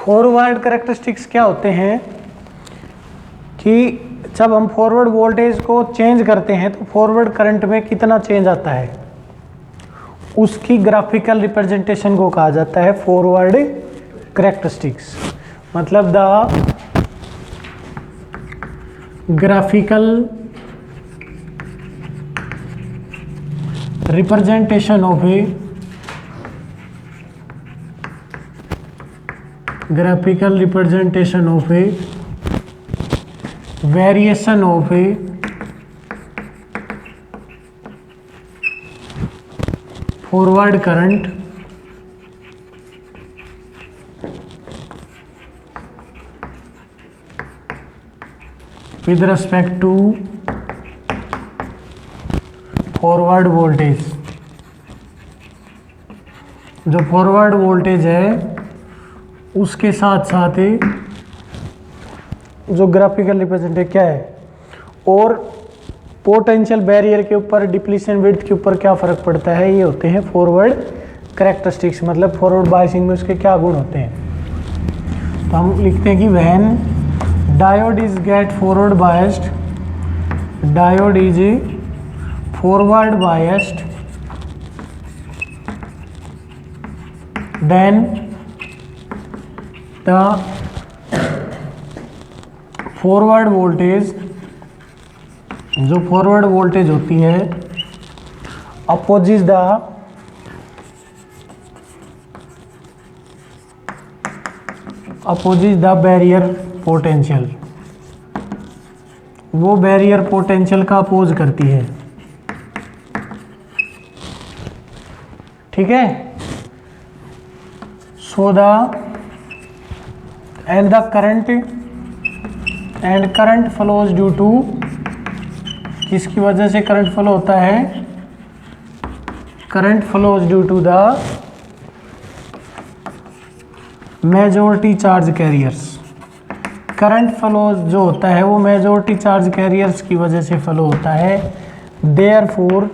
Forward characteristics क्या होते हैं कि जब हम फॉरवर्ड वोल्टेज को चेंज करते हैं तो फॉरवर्ड करंट में कितना चेंज आता है, उसकी ग्राफिकल रिप्रेजेंटेशन को कहा जाता है फॉरवर्ड कैरेक्टरिस्टिक्स। मतलब the graphical representation of A variation of A forward current with respect to forward voltage. जो फॉरवर्ड वोल्टेज है उसके साथ साथ ही जो ग्राफिकल रिप्रेजेंटेशन क्या है, और पोटेंशियल बैरियर के ऊपर, डिप्लीशन विड्थ के ऊपर क्या फ़र्क पड़ता है, ये होते हैं फॉरवर्ड कैरेक्टरिस्टिक्स। मतलब फॉरवर्ड बायसिंग में उसके क्या गुण होते हैं। तो हम लिखते हैं कि when diode is get forward biased, diode is forward biased, then the forward voltage, जो फॉरवर्ड वोल्टेज होती है अपोजिट द बैरियर पोटेंशियल, वो बैरियर पोटेंशियल का अपोज करती है। ठीक है। So the end the current flows due to, किसकी वजह से करंट फ्लो होता है, current flows due to the majority charge carriers. Current flow जो होता है वो मेजॉरिटी चार्ज कैरियर्स की वजह से फ्लो होता है। Therefore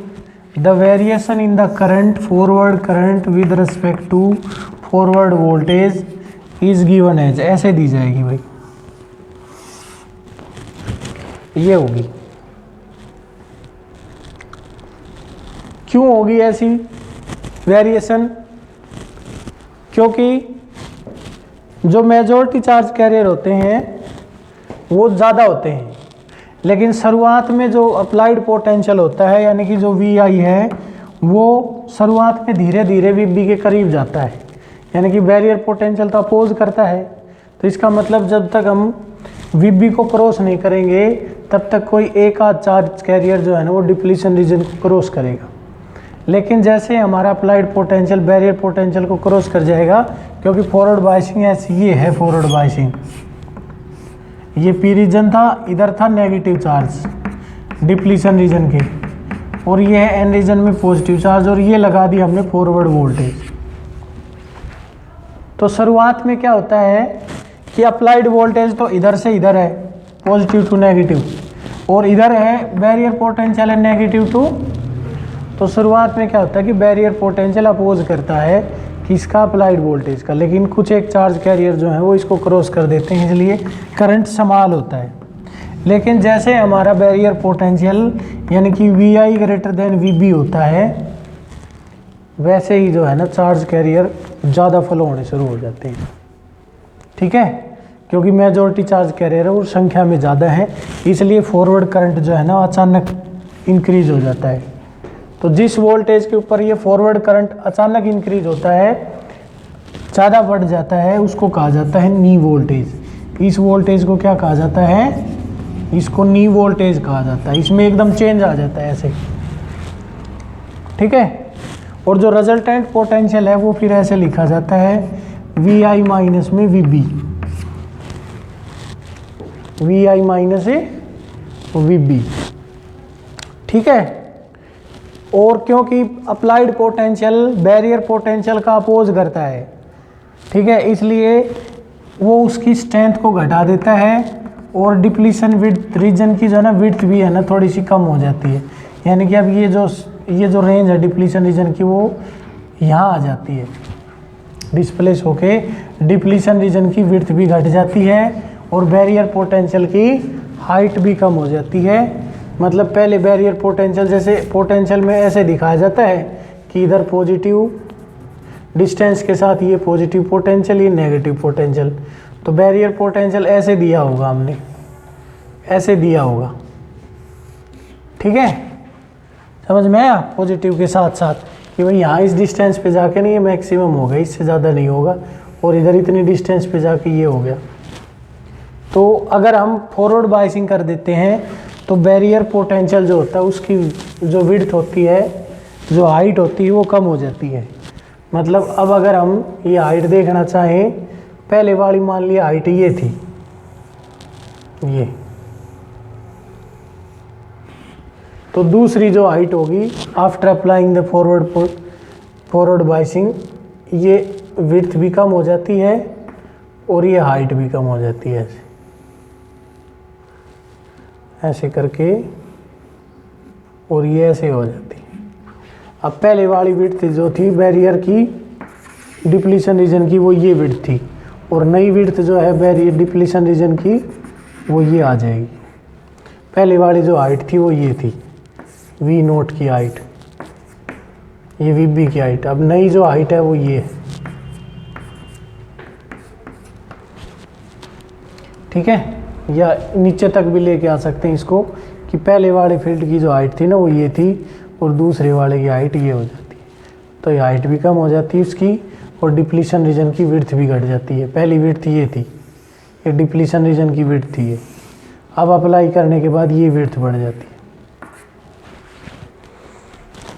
the variation in the current, forward current with respect to forward voltage is given as, ऐसे दी जाएगी भाई, ये होगी। क्यों होगी ऐसी वेरिएशन, क्योंकि जो मेजॉरिटी चार्ज कैरियर होते हैं वो ज़्यादा होते हैं, लेकिन शुरुआत में जो अप्लाइड पोटेंशियल होता है यानी कि जो VI है वो शुरुआत में धीरे धीरे VB के करीब जाता है, यानी कि बैरियर पोटेंशियल तो अपोज करता है। तो इसका मतलब जब तक हम VB को क्रॉस नहीं करेंगे तब तक कोई एक आध चार्ज कैरियर जो है ना वो डिप्लीशन रीजन को क्रॉस करेगा। लेकिन जैसे हमारा अप्लाइड पोटेंशियल बैरियर पोटेंशियल को क्रॉस कर जाएगा, क्योंकि फॉरवर्ड बायसिंग ऐसी, ये है फॉरवर्ड बायसिंग, ये P रीजन था, इधर था नेगेटिव चार्ज डिप्लीशन रीजन के, और ये है N रीजन में पॉजिटिव चार्ज, और ये लगा दी हमने फॉरवर्ड वोल्टेज। तो शुरुआत में क्या होता है कि अप्लाइड वोल्टेज तो इधर से इधर है पॉजिटिव टू नेगेटिव, और इधर है बैरियर पोटेंशियल है नेगेटिव टू। तो शुरुआत में क्या होता है कि बैरियर पोटेंशियल अपोज करता है किसका, अप्लाइड वोल्टेज का, लेकिन कुछ एक चार्ज कैरियर जो है वो इसको क्रॉस कर देते हैं, इसलिए करंट समाल होता है। लेकिन जैसे हमारा बैरियर पोटेंशियल यानी कि VI ग्रेटर देन VB होता है, वैसे ही जो है ना चार्ज कैरियर ज़्यादा फ्लो होने शुरू हो जाते हैं। ठीक है, क्योंकि मेजॉरिटी चार्ज कैरियर है वो संख्या में ज़्यादा है, इसलिए फॉरवर्ड करंट जो है ना अचानक इंक्रीज हो जाता है। तो जिस वोल्टेज के ऊपर ये फॉरवर्ड करंट अचानक इंक्रीज होता है, ज़्यादा बढ़ जाता है, उसको कहा जाता है नी वोल्टेज। इस वोल्टेज को क्या कहा जाता है, इसको नी वोल्टेज कहा जाता है। इसमें एकदम चेंज आ जाता है ऐसे। ठीक है, और जो रिजल्टेंट पोटेंशियल है वो फिर ऐसे लिखा जाता है VI माइनस में VB, VI माइनस VB। ठीक है, और क्योंकि अप्लाइड पोटेंशियल बैरियर पोटेंशियल का अपोज करता है, ठीक है, इसलिए वो उसकी स्ट्रेंथ को घटा देता है, और डिप्लीशन विड्थ रीजन की जो है ना विड्थ भी है ना थोड़ी सी कम हो जाती है। यानी कि अब ये जो रेंज है डिप्लीशन रीजन की वो यहाँ आ जाती है। डिस्प्लेस होके डिप्लीशन रीजन की विड्थ भी घट जाती है और बैरियर पोटेंशियल की हाइट भी कम हो जाती है। मतलब पहले बैरियर पोटेंशियल, जैसे पोटेंशियल में ऐसे दिखाया जाता है कि इधर पॉजिटिव डिस्टेंस के साथ ये पॉजिटिव पोटेंशियल, ये नेगेटिव पोटेंशियल। तो बैरियर पोटेंशियल ऐसे दिया होगा, हमने ऐसे दिया होगा, ठीक है, समझ में आया। पॉजिटिव के साथ साथ कि भाई यहाँ इस डिस्टेंस पे जाके नहीं, ये मैक्सिमम होगा, इससे ज़्यादा नहीं होगा, और इधर इतनी डिस्टेंस पे जाके ये हो गया। तो अगर हम फॉरवर्ड बाइसिंग कर देते हैं तो बैरियर पोटेंशियल जो होता है उसकी जो विड्थ होती है, जो हाइट होती है, वो कम हो जाती है। मतलब अब अगर हम ये हाइट देखना चाहें, पहले वाली मान लिया हाइट ये थी, ये, तो दूसरी जो हाइट होगी after applying the forward biasing, ये विड्थ भी कम हो जाती है और ये हाइट भी कम हो जाती है, ऐसे करके, और ये ऐसे हो जाती है। अब पहले वाली विड्थ जो थी बैरियर की डिप्लीशन रीजन की, वो ये विड्थ थी, और नई विड्थ जो है बैरियर डिप्लीशन रीजन की, वो ये आ जाएगी। पहले वाली जो हाइट थी वो ये थी, वी नोट की हाइट, ये वी बी की हाइट। अब नई जो हाइट है वो ये है, ठीक है। या नीचे तक भी लेके आ सकते हैं इसको कि पहले वाले फील्ड की जो हाइट थी ना वो ये थी, और दूसरे वाले की हाइट ये हो जाती है। तो ये हाइट भी कम हो जाती है उसकी, और डिप्लीशन रीजन की विड्थ भी घट जाती है। पहली विड्थ ये थी, ये डिप्लीशन रीजन की विड्थ थी ये, अब अप्लाई करने के बाद ये विड्थ बढ़ जाती है,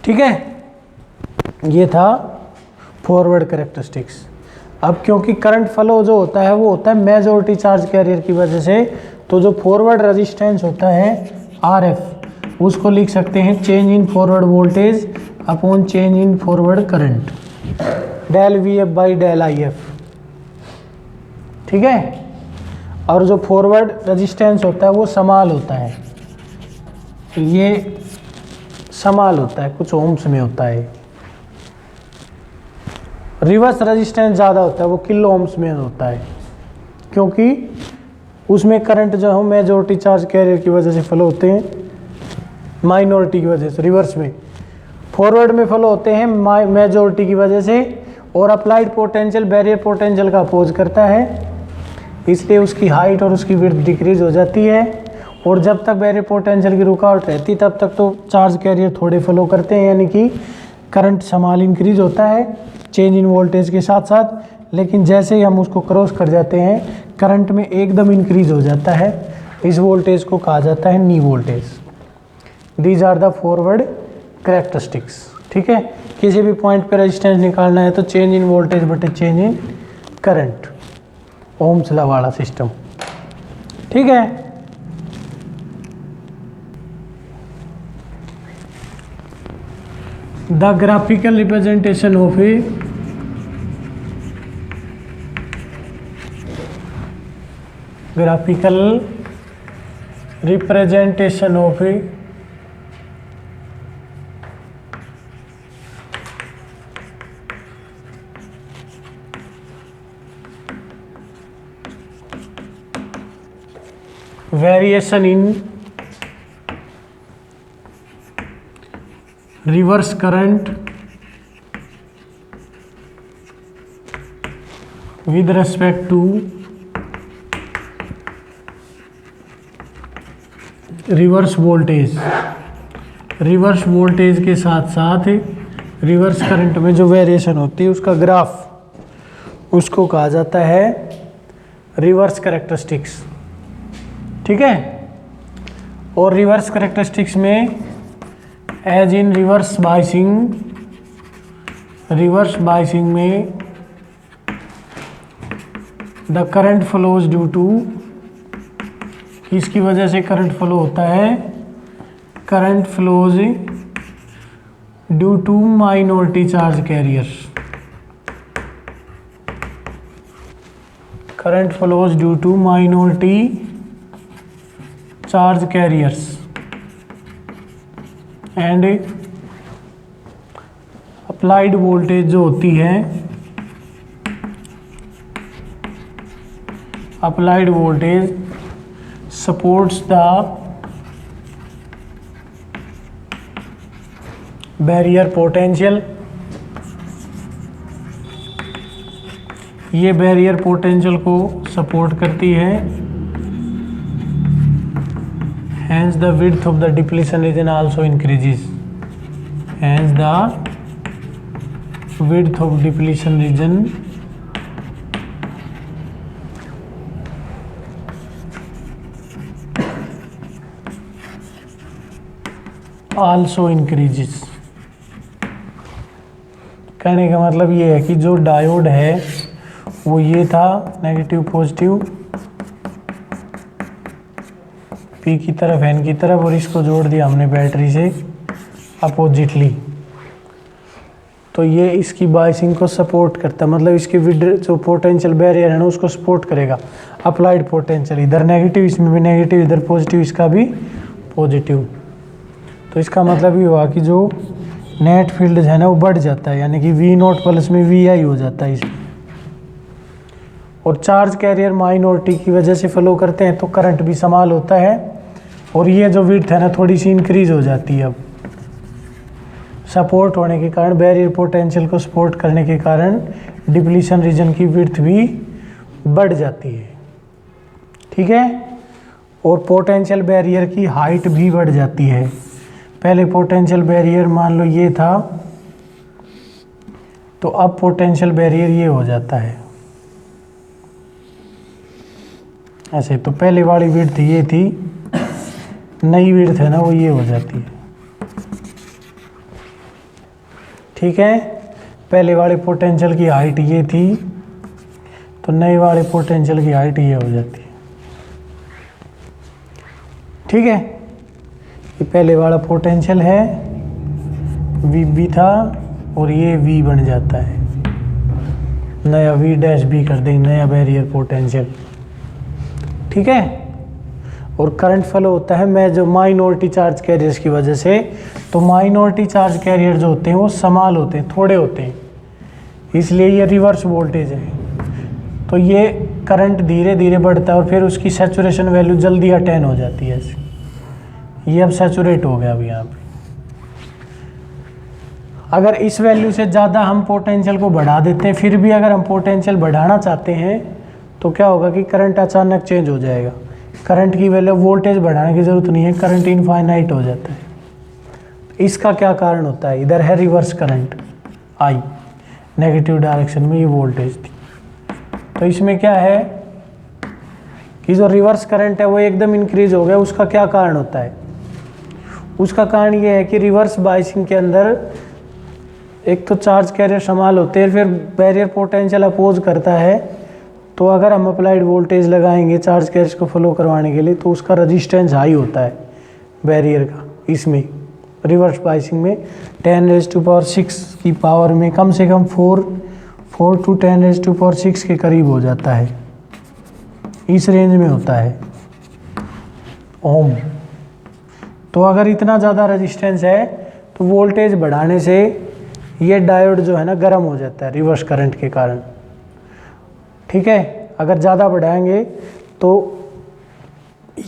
ठीक है। ये था फॉरवर्ड कैरेक्टरिस्टिक्स। अब क्योंकि करंट फ्लो जो होता है वो होता है मेजॉरिटी चार्ज कैरियर की वजह से, तो जो फॉरवर्ड रेजिस्टेंस होता है RF, उसको लिख सकते हैं change in forward voltage upon change in forward current, del VF by del IF, ठीक है। और जो फॉरवर्ड रेजिस्टेंस होता है वो समाल होता है, ये समाल होता है, कुछ ओम्स में होता है। रिवर्स रेजिस्टेंस ज़्यादा होता है, वो किलो ओम्स में होता है, क्योंकि उसमें करंट जो है मेजॉरिटी चार्ज कैरियर की वजह से फ्लो होते हैं, माइनॉरिटी की वजह से। रिवर्स में, फॉरवर्ड में फ्लो होते हैं मेजॉरिटी की वजह से, और अप्लाइड पोटेंशियल बैरियर पोटेंशियल का अपोज करता है, इसलिए उसकी हाइट और उसकी विड्थ डिक्रीज हो जाती है। और जब तक बैरियर पोटेंशियल की रुकावट रहती तब तक तो चार्ज कैरियर थोड़े फ्लो करते हैं, यानी कि करंट समाल इंक्रीज होता है चेंज इन वोल्टेज के साथ साथ। लेकिन जैसे ही हम उसको क्रॉस कर जाते हैं करंट में एकदम इंक्रीज हो जाता है, इस वोल्टेज को कहा जाता है knee voltage. These are the forward characteristics, ठीक है। किसी भी पॉइंट पे रेजिस्टेंस निकालना है तो चेंज इन वोल्टेज बटे change in current, Ohm's law वाला सिस्टम, ठीक है। The graphical representation of A graphical representation of a variation in reverse current with respect to reverse voltage, reverse voltage के साथ साथ रिवर्स करंट में जो variation होती है उसका ग्राफ, उसको कहा जाता है रिवर्स कैरेक्टरिस्टिक्स, ठीक है। और रिवर्स कैरेक्टरिस्टिक्स में एज इन रिवर्स बाइसिंग में the current flows due to, इसकी वजह से करंट फ्लो होता है, current flows due to minority charge carriers, current flows due to minority charge carriers and applied voltage जो होती है applied voltage supports the barrier potential, ये बैरियर पोटेंशियल को सपोर्ट करती है, hence the width of the depletion region also increases, hence the width of depletion region also increases। कहने का मतलब ये है कि जो डायोड है वो ये था नेगेटिव पॉजिटिव पी की तरफ एन की तरफ, और इसको जोड़ दिया हमने बैटरी से अपोजिटली, तो ये इसकी बाइसिंग को सपोर्ट करता है, मतलब इसकी जो पोटेंशियल बैरियर है ना उसको सपोर्ट करेगा। अप्लाइड पोटेंशियल इधर नेगेटिव, इसमें भी नेगेटिव, इधर पॉजिटिव, इसका भी पॉजिटिव, तो इसका मतलब ये हुआ कि जो नेट फील्ड है ना वो बढ़ जाता है, यानी कि वी नॉट प्लस में वी आई हो जाता है इसमें, और चार्ज कैरियर माइनॉरिटी की वजह से फ्लो करते हैं तो करंट भी समाल होता है, और ये जो विड्थ है ना थोड़ी सी इंक्रीज हो जाती है। अब सपोर्ट होने के कारण, बैरियर पोटेंशियल को सपोर्ट करने के कारण डिप्लीशन रीजन की विड्थ भी बढ़ जाती है, ठीक है। और पोटेंशियल बैरियर की हाइट भी बढ़ जाती है। पहले पोटेंशियल बैरियर मान लो ये था, तो अब पोटेंशियल बैरियर ये हो जाता है ऐसे, तो पहले वाली विड्थ ये थी, नई विड्थ है ना वो ये हो जाती है, ठीक है। पहले वाले पोटेंशियल की हाइट ये थी, तो नए वाले पोटेंशियल की हाइट ये हो जाती है, ठीक है। ये पहले वाला पोटेंशियल है, वी बी था, और ये वी बन जाता है, नया वी डैश बी कर देंगे, नया बैरियर पोटेंशियल, ठीक है। और करंट फ्लो होता है मैं जो माइनॉरिटी चार्ज कैरियर्स की वजह से, तो माइनॉरिटी चार्ज कैरियर जो होते हैं वो समाल होते हैं, थोड़े होते हैं, इसलिए ये रिवर्स वोल्टेज है, तो ये करंट धीरे धीरे बढ़ता है और फिर उसकी सैचुरेशन वैल्यू जल्दी अटेन हो जाती है ऐसे। ये अब सैचुरेट हो गया अभी यहाँ पे। अगर इस वैल्यू से ज़्यादा हम पोटेंशियल को बढ़ा देते हैं, फिर भी अगर हम पोटेंशियल बढ़ाना चाहते हैं तो क्या होगा कि करंट अचानक चेंज हो जाएगा। करंट की वैल्यू, वोल्टेज बढ़ाने की ज़रूरत नहीं है, करंट इनफाइनाइट हो जाता है। इसका क्या कारण होता है, इधर है reverse current I, negative direction में ये वोल्टेज थी, तो इसमें क्या है कि जो रिवर्स करंट है वो एकदम इंक्रीज हो गया। उसका क्या कारण होता है, उसका कारण ये है कि रिवर्स बाइसिंग के अंदर एक तो चार्ज कैरियर संभाल होते हैं, फिर बैरियर पोटेंशियल अपोज करता है, तो अगर हम अप्लाइड वोल्टेज लगाएंगे चार्ज कैरियर्स को फ्लो करवाने के लिए तो उसका रजिस्टेंस हाई होता है बैरियर का। इसमें रिवर्स बाइसिंग में 10⁻6 की पावर में कम से कम 4 to 10⁻6 के करीब हो जाता है, इस रेंज में होता है ओम। तो अगर इतना ज़्यादा रेजिस्टेंस है तो वोल्टेज बढ़ाने से ये डायोड जो है ना गर्म हो जाता है रिवर्स करंट के कारण, ठीक है। अगर ज़्यादा बढ़ाएंगे तो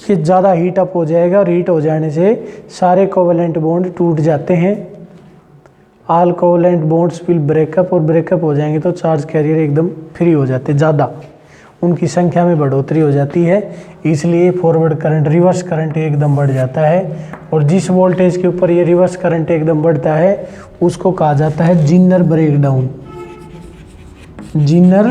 ये ज़्यादा हीट अप हो जाएगा, और हीट हो जाने से सारे कोवेलेंट बॉन्ड टूट जाते हैं, all covalent bonds will breakup, और ब्रेकअप हो जाएंगे तो चार्ज कैरियर एकदम फ्री हो जाते हैं, ज़्यादा उनकी संख्या में बढ़ोतरी हो जाती है, इसलिए फॉरवर्ड करंट, रिवर्स करंट एकदम बढ़ जाता है। और जिस वोल्टेज के ऊपर ये रिवर्स करंट एकदम बढ़ता है उसको कहा जाता है जिनर ब्रेकडाउन। जिनर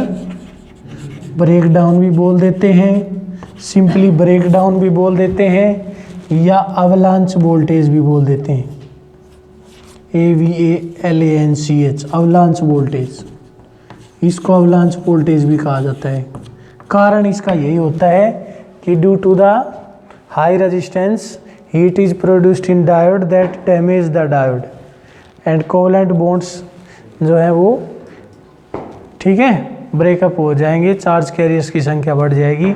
ब्रेकडाउन भी बोल देते हैं, सिंपली ब्रेकडाउन भी बोल देते हैं, या अवलांच वोल्टेज भी बोल देते हैं, AVALANCH, अवलांच वोल्टेज, इसको अवलांच वोल्टेज भी कहा जाता है। कारण इसका यही होता है कि due to the high resistance heat is produced in diode that damage the diode and covalent bonds जो है वो, ठीक है, ब्रेकअप हो जाएंगे, चार्ज कैरियर्स की संख्या बढ़ जाएगी,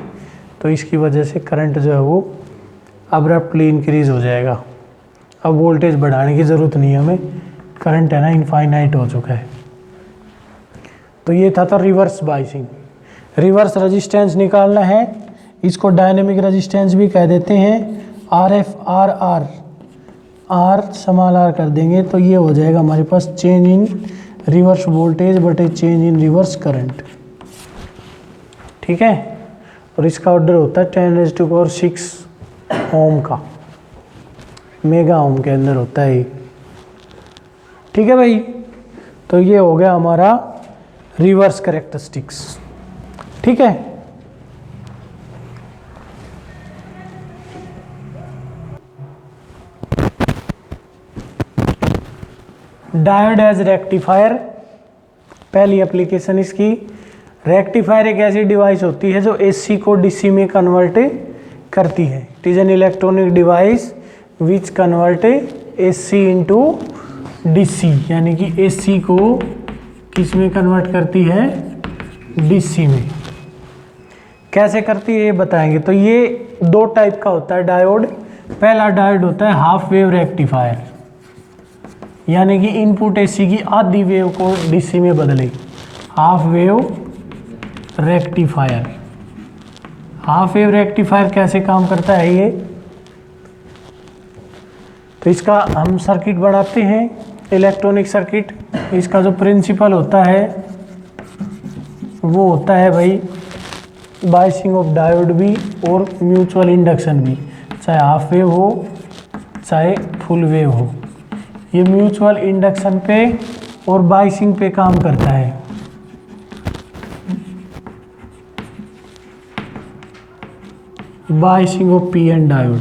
तो इसकी वजह से करंट जो है वो अब्रप्टली इंक्रीज हो जाएगा। अब वोल्टेज बढ़ाने की ज़रूरत नहीं है हमें, करंट है ना इनफाइनाइट हो चुका है। तो ये था रिवर्स बाइसिंग। रिवर्स रेजिस्टेंस निकालना है, इसको डायनेमिक रेजिस्टेंस भी कह देते हैं। आर स्मॉल आर कर देंगे तो ये हो जाएगा हमारे पास चेंज इन रिवर्स वोल्टेज बटे चेंज इन रिवर्स करंट। ठीक है, और इसका ऑर्डर होता है 10⁻⁶ ओम का, मेगा ओम के अंदर होता है। ठीक है भाई, तो ये हो गया हमारा रिवर्स कैरेक्टरिस्टिक्स। ठीक है, डायोड एज रेक्टिफायर, पहली एप्लीकेशन इसकी। रेक्टिफायर एक ऐसी डिवाइस होती है जो एसी को डीसी में कन्वर्ट करती है। It is an electronic device which convert AC into DC, यानी कि एसी को किस में कन्वर्ट करती है, डीसी में। कैसे करती है ये बताएंगे। तो ये दो टाइप का होता है डायोड। पहला डायोड होता है हाफ वेव रेक्टिफायर, यानी कि इनपुट एसी की आधी वेव को डीसी में बदले, half wave rectifier. Half wave rectifier कैसे काम करता है ये, तो इसका हम सर्किट बनाते हैं, इलेक्ट्रॉनिक सर्किट। इसका जो प्रिंसिपल होता है वो होता है भाई बायसिंग ऑफ डायोड भी और म्यूचुअल इंडक्शन भी, चाहे हाफ वेव हो चाहे फुल वेव हो। ये म्यूचुअल इंडक्शन पे और बायसिंग पे काम करता है। Biasing of P N diode,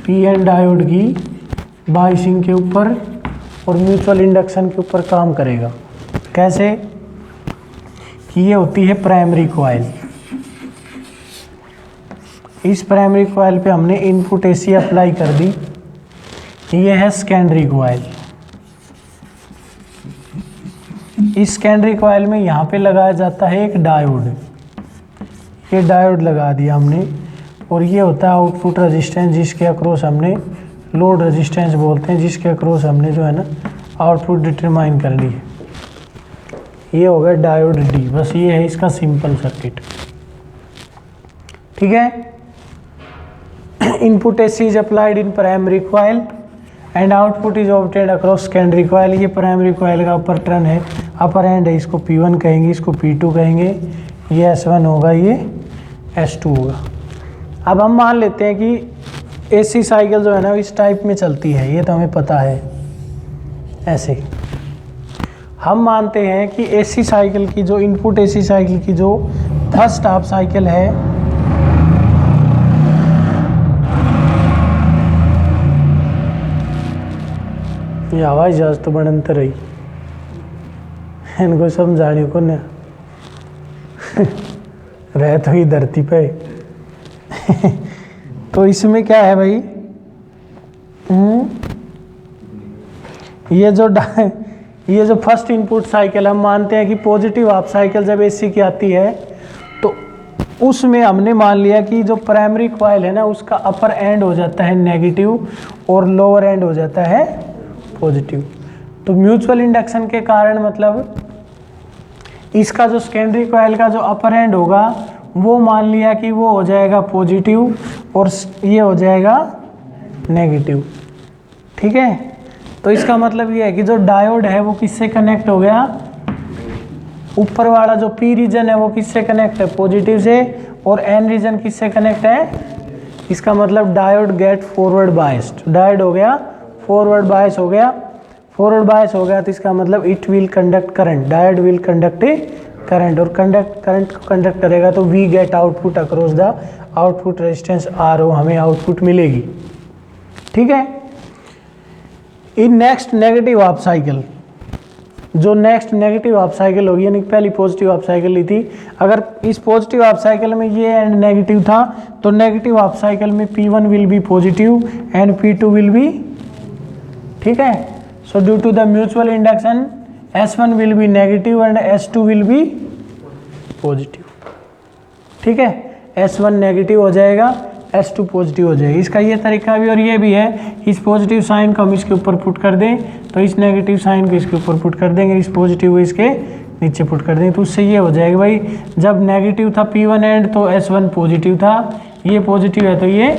P N diode की बायसिंग के ऊपर और म्यूचुअल इंडक्शन के ऊपर काम करेगा। कैसे कि ये होती है प्राइमरी कॉइल। इस प्राइमरी कॉइल पे हमने इनपुट एसी अप्लाई कर दी। ये है सेकेंडरी कॉइल। इस सेकेंडरी कॉइल में यहाँ पे लगाया जाता है एक डायोड। ये डायोड लगा दिया हमने, और ये होता है आउटपुट रेजिस्टेंस, जिसके अक्रॉस हमने लोड रेजिस्टेंस बोलते हैं, जिसके अक्रॉस हमने जो है ना आउटपुट डिटरमाइन कर ली है। ये हो गया डायोड डी। बस ये है इसका सिंपल सर्किट। ठीक है, input AC is applied in primary coil and output is obtained across secondary coil. ये प्राइमरी कॉइल का अपर टर्न है, अपर एंड है, इसको P1 कहेंगे, इसको P2 कहेंगे। ये S1 होगा, ये S2 होगा। अब हम मान लेते हैं कि एसी साइकिल जो है ना इस टाइप में चलती है, ये तो हमें पता है। ऐसे हम मानते हैं कि एसी साइकिल की जो इनपुट एसी साइकिल की जो फर्स्ट हाफ साइकिल है, ये हवाई जहाज तो बनते रही, इनको समझाने को न रह तो ही धरती पे। तो इसमें क्या है भाई, ये जो फर्स्ट इनपुट साइकिल हम मानते हैं कि पॉजिटिव हाफ साइकिल जब एसी की आती है तो उसमें हमने मान लिया कि जो प्राइमरी कॉइल है ना उसका अपर एंड हो जाता है नेगेटिव और लोअर एंड हो जाता है पॉजिटिव। तो म्यूचुअल इंडक्शन के कारण मतलब इसका जो सेकेंडरी कॉइल का जो अपर एंड होगा वो मान लिया कि वो हो जाएगा पॉजिटिव और ये हो जाएगा नेगेटिव। ठीक है, तो इसका मतलब ये है कि जो डायोड है वो किससे कनेक्ट हो गया, ऊपर वाला जो पी रीजन है वो किससे कनेक्ट है, पॉजिटिव से, और एन रीजन किससे कनेक्ट है। इसका मतलब diode get forward biased, diode हो गया फॉरवर्ड बायस हो गया। फॉरवर्ड बायस हो गया तो इसका मतलब it will conduct current, diode will conduct current, और करंट को कंडक्ट करेगा तो we get output across the output resistance RO, हमें आउटपुट मिलेगी। ठीक है, in next negative half cycle, जो नेक्स्ट नेगेटिव हाफ साइकिल होगी, यानी पहली पॉजिटिव हाफ साइकिल ली थी, अगर इस पॉजिटिव हाफ साइकिल में ये एंड नेगेटिव था तो नेगेटिव हाफ साइकिल में P1 will be positive and P2 will be, ठीक है। So due to the mutual induction S1 will be negative and S2 will be positive. ठीक है, S1 negative हो जाएगा, S2 पॉजिटिव हो जाएगा। इसका ये तरीका भी और ये भी है, इस पॉजिटिव साइन को हम इसके ऊपर पुट कर दें तो इस नेगेटिव साइन को इसके ऊपर पुट कर देंगे, इस पॉजिटिव को इसके नीचे पुट कर देंगे, तो उससे ये हो जाएगा भाई, जब नेगेटिव था P1 एंड तो S1 पॉजिटिव था, ये पॉजिटिव है तो ये,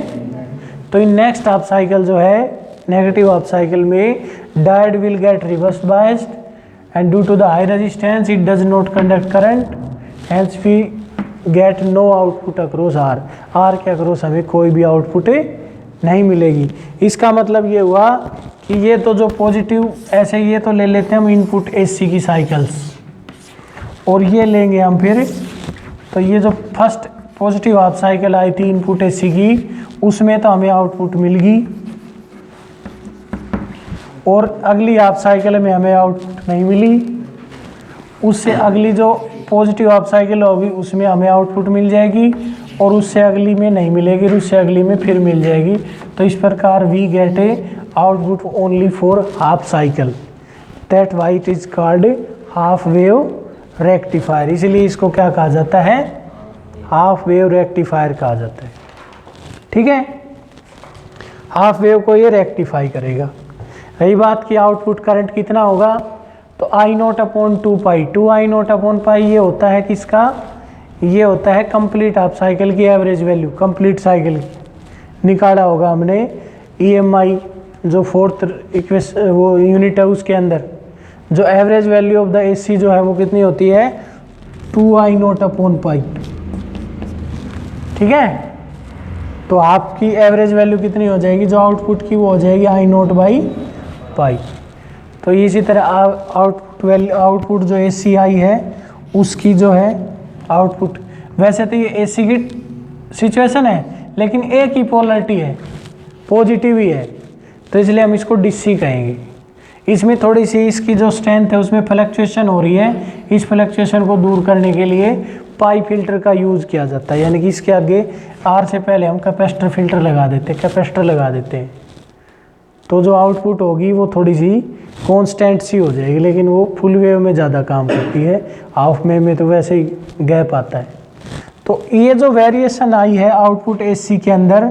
तो इन नेक्स्ट हाफ साइकिल जो है नेगेटिव हाफ साइकिल में diode will get reverse biased and due to the high resistance it does not conduct current, hence we get no output across R, R के across हमें कोई भी output नहीं मिलेगी। इसका मतलब ये हुआ कि ये तो जो पॉजिटिव, ऐसे ये तो ले लेते हैं हम इनपुट एसी की साइकिल्स, और ये लेंगे हम फिर, तो ये जो फर्स्ट पॉजिटिव हाफ साइकिल आई थी इनपुट एसी की, उसमें तो हमें आउटपुट मिल गई, और अगली हाफ साइकिल में हमें आउटपुट नहीं मिली, उससे अगली जो पॉजिटिव हाफ साइकिल होगी उसमें हमें आउटपुट मिल जाएगी, और उससे अगली में नहीं मिलेगी, उससे अगली में फिर मिल जाएगी। तो इस प्रकार we get a output only for half cycle, that why it is called half wave rectifier. इसलिए इसको क्या कहा जाता है, हाफ वेव रेक्टिफायर कहा जाता है। ठीक है, हाफ वेव को ये रेक्टिफाई करेगा। रही बात की आउटपुट करंट कितना होगा, तो आई नोट अपॉन 2 2 आई नोट अपॉन पाई ये होता है किसका, ये होता है कंप्लीट हाफ साइकिल की एवरेज वैल्यू, कंप्लीट साइकिल की निकाला होगा हमने EMI जो फोर्थ वो यूनिट है उसके अंदर, जो average value of the AC जो है वो कितनी होती है 2 आई नोट अपॉन पाई। ठीक है, तो आपकी एवरेज वैल्यू कितनी हो जाएगी जो आउटपुट की, वो हो जाएगी आई नोट बाई पाई। तो इसी तरह आउटपुट जो ACI है उसकी जो है आउटपुट, वैसे तो ये AC की सिचुएशन है लेकिन एक ही पोलरिटी है, पॉजिटिव ही है, तो इसलिए हम इसको DC कहेंगे। इसमें थोड़ी सी इसकी जो स्ट्रेंथ है उसमें फ्लक्चुएशन हो रही है, इस फ्लक्चुएशन को दूर करने के लिए पाई फिल्टर का यूज़ किया जाता है, यानी कि इसके आगे R से पहले हम कैपेसिटर फिल्टर लगा देते हैं, कैपेसिटर लगा देते हैं, तो जो आउटपुट होगी वो थोड़ी सी कांस्टेंट सी हो जाएगी, लेकिन वो फुल वेव में ज़्यादा काम करती है, हाफ वेव में तो वैसे ही गैप आता है। तो ये जो वेरिएशन आई है आउटपुट AC के अंदर,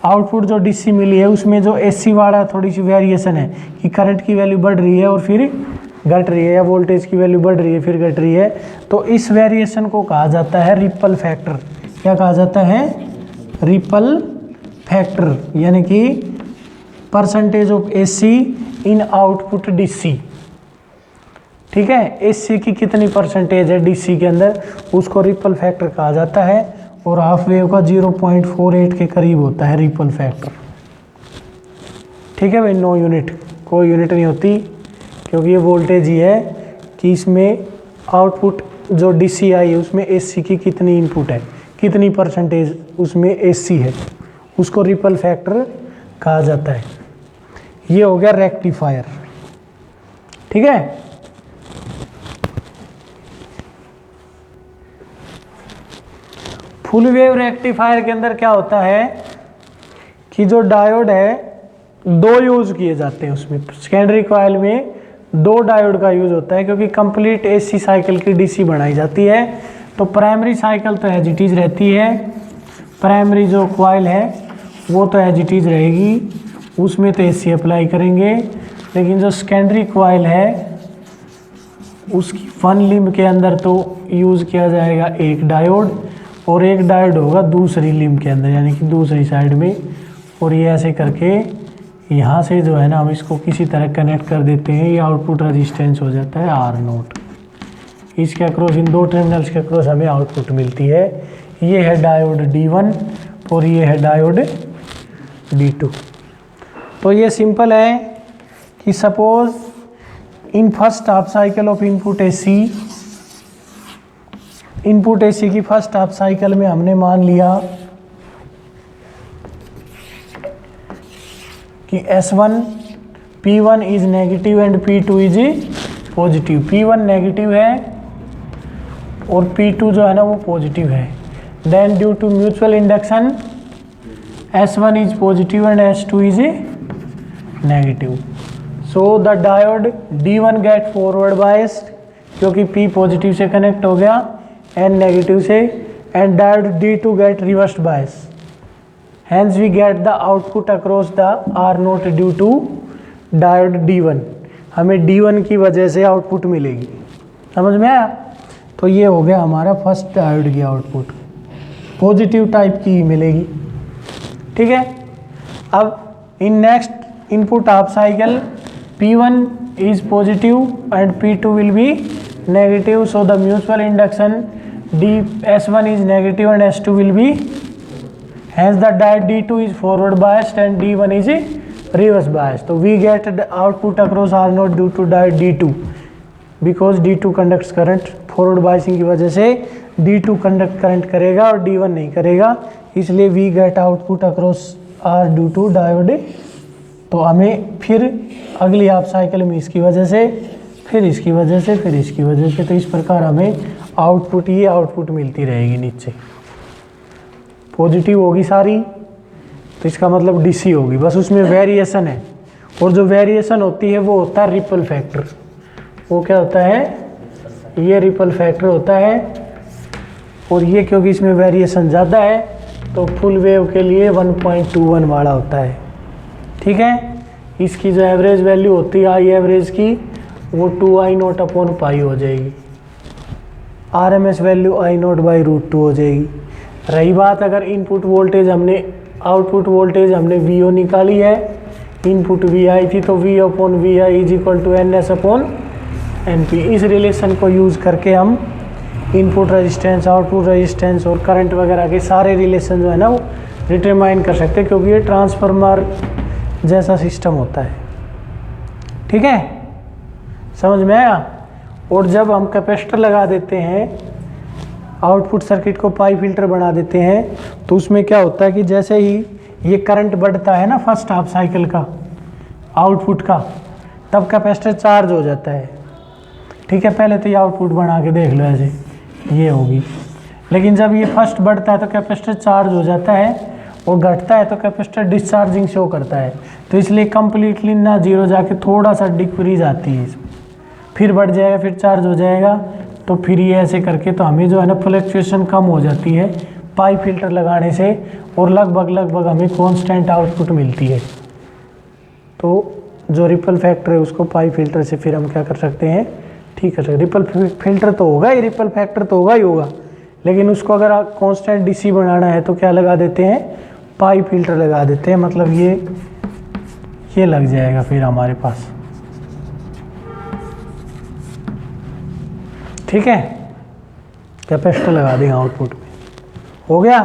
आउटपुट जो DC मिली है उसमें जो AC वाला थोड़ी सी वेरिएशन है कि करंट की वैल्यू बढ़ रही है और फिर घट रही है, या वोल्टेज की वैल्यू बढ़ रही है फिर घट रही है, तो इस वेरिएशन को कहा जाता है रिपल फैक्टर। क्या कहा जाता है, रिपल फैक्टर, यानी कि percentage of AC in output DC। ठीक है, AC की कितनी परसेंटेज है DC के अंदर, उसको रिपल फैक्टर कहा जाता है, और हाफ वेव का 0.48 के करीब होता है रिपल फैक्टर। ठीक है भाई, नो यूनिट, कोई यूनिट नहीं होती, क्योंकि ये वोल्टेज ही है कि इसमें आउटपुट जो DC आई है उसमें AC की कितनी इनपुट है, कितनी परसेंटेज उसमें AC है, उसको रिपल फैक्टर कहा जाता है। ये हो गया रेक्टिफायर। ठीक है, फुल वेव रेक्टिफायर के अंदर क्या होता है कि जो डायोड है दो यूज किए जाते हैं उसमें, सेकेंडरी कॉइल में 2 डायोड का यूज होता है, क्योंकि कंप्लीट AC साइकिल की DC बनाई जाती है। तो प्राइमरी साइकिल तो एज इट इज रहती है, प्राइमरी जो कॉइल है वो तो एज इट इज रहेगी, उसमें तो AC अप्लाई करेंगे, लेकिन जो सेकेंडरी कॉइल है उसकी 1 लिम्ब के अंदर तो यूज़ किया जाएगा एक डायोड, और एक डायोड होगा दूसरी लिम्ब के अंदर, यानी कि दूसरी साइड में, और ये ऐसे करके यहाँ से जो है ना हम इसको किसी तरह कनेक्ट कर देते हैं, ये आउटपुट रेजिस्टेंस हो जाता है R0। इसके अक्रॉस, इन 2 टर्मिनल्स के अक्रॉस हमें आउटपुट मिलती है। ये है डायोड D1 और ये है डायोड D2। तो ये सिंपल है कि suppose in first half cycle of input AC की फर्स्ट हाफ साइकिल में हमने मान लिया कि S1 P1 is negative and P2 is positive. P1 negative है और P2 जो है ना वो पॉजिटिव है। Then due to mutual induction S1 is positive and S2 is negative. So the diode D1 get forward biased, क्योंकि P positive से connect हो गया N नेगेटिव से, and diode D2 get reversed bias. Hence we get the output across the R0 due to diode D1। हमें D1 की वजह से output मिलेगी, समझ में आया? तो ये हो गया हमारा फर्स्ट डायोड की आउटपुट, पॉजिटिव टाइप की ही मिलेगी। ठीक है, अब in next input half cycle P1 is positive and P2 will be negative, so the mutual induction S1 is negative and S2 will be, hence the diode D2 is forward biased and D1 is reverse biased. So we get the output across R0 due to diode D2 because D2 conducts current, forward biasing की वजह से D2 conduct current करेगा और D1 नहीं करेगा, इसलिए we get output across R due to diode। तो हमें फिर अगली हाफ साइकिल में इसकी वजह से, फिर इसकी वजह से, फिर इसकी वजह से, तो इस प्रकार हमें आउटपुट, ये आउटपुट मिलती रहेगी। नीचे पॉजिटिव होगी सारी, तो इसका मतलब डीसी होगी, बस उसमें वेरिएशन है, और जो वेरिएशन होती है वो होता है रिपल फैक्टर। वो क्या होता है? ये रिपल फैक्टर होता है, और ये क्योंकि इसमें वेरिएशन ज़्यादा है तो फुल वेव के लिए 1.21 वाला होता है। ठीक है, इसकी जो एवरेज वैल्यू होती है आई एवरेज की, वो 2I0 अपॉन पाई हो जाएगी, RMS वैल्यू I0/√2 हो जाएगी। रही बात अगर इनपुट वोल्टेज हमने, आउटपुट वोल्टेज हमने VO निकाली है, इनपुट VI थी, तो V/VI is equal to NS/NP। इस रिलेशन को यूज़ करके हम इनपुट रेजिस्टेंस, आउटपुट रेजिस्टेंस और करंट वगैरह के सारे रिलेशन जो है ना वो डिटरमाइन कर सकते हैं, क्योंकि ये ट्रांसफार्मर जैसा सिस्टम होता है। ठीक है, समझ में आया? और जब हम कैपेसिटर लगा देते हैं, आउटपुट सर्किट को पाई फिल्टर बना देते हैं, तो उसमें क्या होता है कि जैसे ही ये करंट बढ़ता है ना फर्स्ट हाफ साइकिल का आउटपुट का, तब कैपेसिटर चार्ज हो जाता है। ठीक है, पहले तो ये आउटपुट बना के देख लो, ऐसे ये होगी, लेकिन जब ये फर्स्ट बढ़ता है तो कैपेसिटर चार्ज हो जाता है, और घटता है तो कैपेसिटर डिस्चार्जिंग शो करता है। तो इसलिए कंप्लीटली ना जीरो जाके थोड़ा सा डिक्रीज आती है इसमें, फिर बढ़ जाएगा, फिर चार्ज हो जाएगा, तो फिर ये ऐसे करके तो हमें जो है ना फ्लक्चुएशन कम हो जाती है पाई फिल्टर लगाने से, और लगभग हमें कांस्टेंट आउटपुट मिलती है। तो जो रिपल फैक्टर है उसको पाई फिल्टर से फिर हम क्या कर सकते हैं, ठीक है। रिपल फिल्टर तो होगा ही, रिपल फैक्टर तो होगा ही होगा, लेकिन उसको अगर आप कांस्टेंट डीसी बनाना है तो क्या लगा देते हैं, पाई फिल्टर लगा देते हैं, मतलब ये लग जाएगा फिर हमारे पास। ठीक है, कैपेसिटर लगा देंगे आउटपुट में, हो गया।